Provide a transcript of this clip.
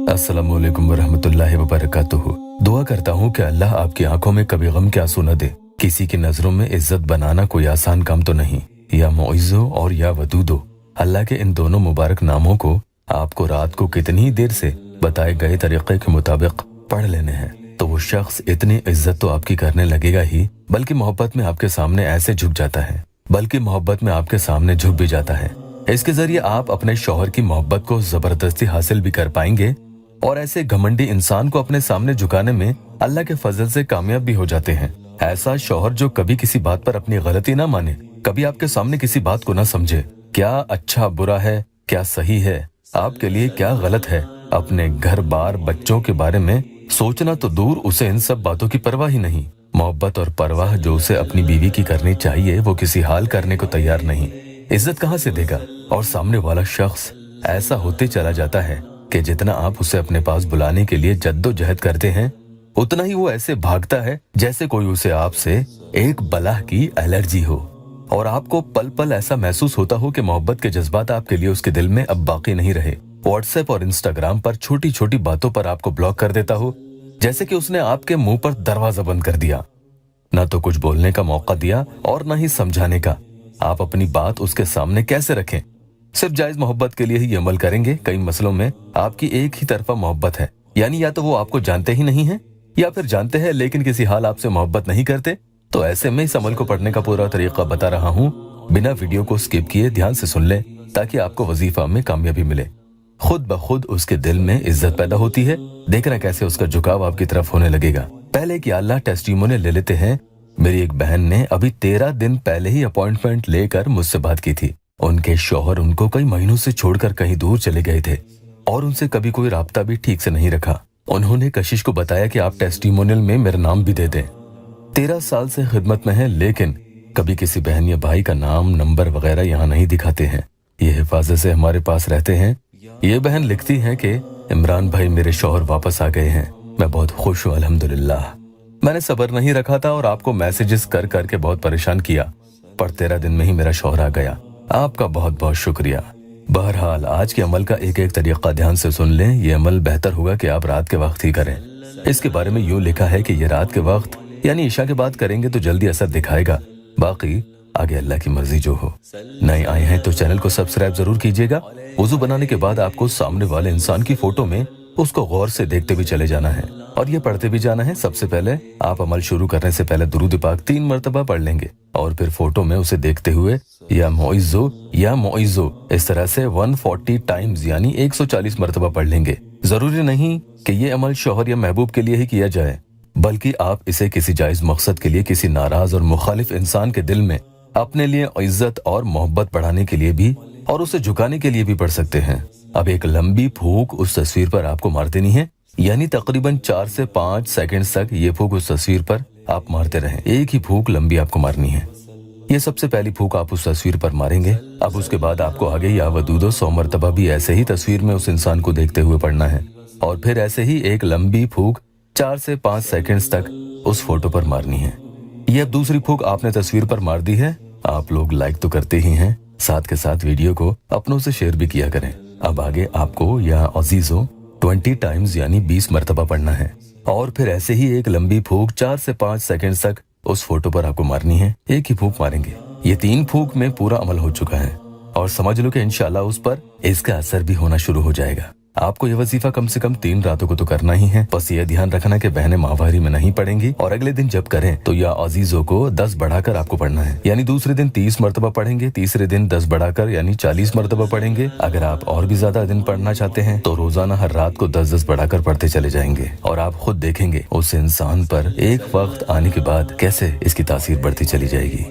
अस्सलामु अलैकुम वरहमतुल्लाहि वबरकातुहू। दुआ करता हूँ कि अल्लाह आपकी आंखों में कभी गम के आंसू न दे। किसी की नजरों में इज्जत बनाना कोई आसान काम तो नहीं। या मुइज़्ज़ो और या वदूदो, अल्लाह के इन दोनों मुबारक नामों को आपको रात को कितनी ही देर से बताए गए तरीके के मुताबिक पढ़ लेने हैं तो वो शख्स इतनी इज्जत तो आपकी करने लगेगा ही, बल्कि मोहब्बत में आपके सामने ऐसे झुक जाता है, बल्कि मोहब्बत में आपके सामने झुक भी जाता है। इसके जरिए आप अपने शौहर की मोहब्बत को जबरदस्ती हासिल भी कर पाएंगे और ऐसे घमंडी इंसान को अपने सामने झुकाने में अल्लाह के फजल से कामयाब भी हो जाते हैं। ऐसा शौहर जो कभी किसी बात पर अपनी गलती ना माने, कभी आपके सामने किसी बात को ना समझे, क्या अच्छा बुरा है, क्या सही है, आपके लिए क्या गलत है, अपने घर बार बच्चों के बारे में सोचना तो दूर, उसे इन सब बातों की परवाह ही नहीं। मोहब्बत और परवाह जो उसे अपनी बीवी की करनी चाहिए वो किसी हाल करने को तैयार नहीं। इज्जत कहाँ से देगा? और सामने वाला शख्स ऐसा होते चला जाता है कि जितना आप उसे अपने पास बुलाने के लिए जद्दोजहद करते हैं, उतना ही वो ऐसे भागता है जैसे कोई उसे आपसे एक बलाह की एलर्जी हो, और आपको पल पल ऐसा महसूस होता हो कि मोहब्बत के जज्बात आपके लिए उसके दिल में अब बाकी नहीं रहे। व्हाट्सएप और इंस्टाग्राम पर छोटी छोटी बातों पर आपको ब्लॉक कर देता हो, जैसे कि उसने आपके मुंह पर दरवाजा बंद कर दिया। न तो कुछ बोलने का मौका दिया और न ही समझाने का। आप अपनी बात उसके सामने कैसे रखें? सिर्फ जायज मोहब्बत के लिए ही अमल करेंगे। कई मसलों में आपकी एक ही तरफा मोहब्बत है, यानी या तो वो आपको जानते ही नहीं है या फिर जानते हैं लेकिन किसी हाल आपसे मोहब्बत नहीं करते। तो ऐसे में इस अमल को पढ़ने का पूरा तरीका बता रहा हूँ, बिना वीडियो को स्किप किए ध्यान से सुन लें ताकि आपको वजीफा में कामयाबी मिले। खुद ब खुद उसके दिल में इज्जत पैदा होती है। देखना कैसे उसका झुकाव आपकी तरफ होने लगेगा। पहले कि अल्लाह टेस्टिमोनियल ले लेते हैं। मेरी एक बहन ने अभी 13 दिन पहले ही अपॉइंटमेंट लेकर मुझसे बात की थी। उनके शौहर उनको कई महीनों से छोड़कर कहीं दूर चले गए थे और उनसे कभी कोई राब्ता भी ठीक से नहीं रखा। उन्होंने कशिश को बताया कि आप टेस्टिमोनियल में मेरा नाम भी दे दें। 13 साल से खिदमत में है, लेकिन कभी किसी बहन या भाई का नाम नंबर वगैरह यहाँ नहीं दिखाते हैं। ये हिफाजत से हमारे पास रहते हैं। ये बहन लिखती हैं कि इमरान भाई, मेरे शौहर वापस आ गए हैं, मैं बहुत खुश हूँ अल्हम्दुलिल्लाह। मैंने सब्र नहीं रखा था और आपको मैसेजेस कर करके बहुत परेशान किया, पर 13 दिन में ही मेरा शौहर आ गया। आपका बहुत बहुत शुक्रिया। बहरहाल आज के अमल का एक एक तरीका ध्यान से सुन लें। ये अमल बेहतर होगा कि आप रात के वक्त ही करें। इसके बारे में यूँ लिखा है कि ये रात के वक्त यानी ईशा के बाद करेंगे तो जल्दी असर दिखाएगा, बाकी आगे अल्लाह की मर्जी जो हो। नए आए हैं तो चैनल को सब्सक्राइब जरूर कीजिएगा। वुजू बनाने के बाद आपको सामने वाले इंसान की फोटो में उसको गौर से देखते भी चले जाना है और ये पढ़ते भी जाना है। सबसे पहले आप अमल शुरू करने से पहले दुरूद पाक 3 मरतबा पढ़ लेंगे और फिर फोटो में उसे देखते हुए या मुइज़्ज़ो इस तरह से 140 टाइम्स यानी 140 मरतबा पढ़ लेंगे। जरूरी नहीं कि ये अमल शौहर या महबूब के लिए ही किया जाए, बल्कि आप इसे किसी जायज मकसद के लिए, किसी नाराज और मुखालिफ इंसान के दिल में अपने लिए इज्जत और मोहब्बत बढ़ाने के लिए भी और उसे झुकाने के लिए भी पढ़ सकते हैं। अब एक लंबी फूंक उस तस्वीर पर आपको मार देनी है, यानी तकरीबन 4 से 5 सेकंड तक ये फूंक उस तस्वीर पर आप मारते रहें। एक ही फूंक लंबी आपको मारनी है। ये सबसे पहली फूंक आप उस तस्वीर पर मारेंगे। अब उसके बाद आपको आगे या वदूदो 100 मरतबा भी ऐसे ही तस्वीर में उस इंसान को देखते हुए पढ़ना है और फिर ऐसे ही एक लंबी फूंक 4 से 5 सेकंड्स तक उस फोटो पर मारनी है। ये अब दूसरी फूंक आपने तस्वीर पर मार दी है। आप लोग लाइक तो करते ही हैं, साथ के साथ वीडियो को अपनों से शेयर भी किया करें। अब आगे आपको या अजीजों 20 टाइम्स यानी 20 मरतबा पढ़ना है और फिर ऐसे ही एक लंबी फूंक 4 से 5 सेकंड तक उस फोटो पर आपको मारनी है। एक ही फूंक मारेंगे। ये 3 फूंक में पूरा अमल हो चुका है और समझ लो कि इंशाल्लाह उस पर इसका असर भी होना शुरू हो जाएगा। आपको ये वजीफा कम से कम 3 रातों को तो करना ही है। बस ये ध्यान रखना कि बहनें माहवारी में नहीं पढ़ेंगी और अगले दिन जब करें तो या अजीजों को 10 बढ़ाकर आपको पढ़ना है, यानी दूसरे दिन 30 मरतबा पढ़ेंगे, तीसरे दिन 10 बढ़ाकर यानी 40 मरतबा पढ़ेंगे। अगर आप और भी ज्यादा दिन पढ़ना चाहते हैं तो रोजाना हर रात को 10-10 बढ़ाकर पढ़ते चले जाएंगे और आप खुद देखेंगे उस इंसान पर एक वक्त आने के बाद कैसे इसकी तासीर बढ़ती चली जाएगी।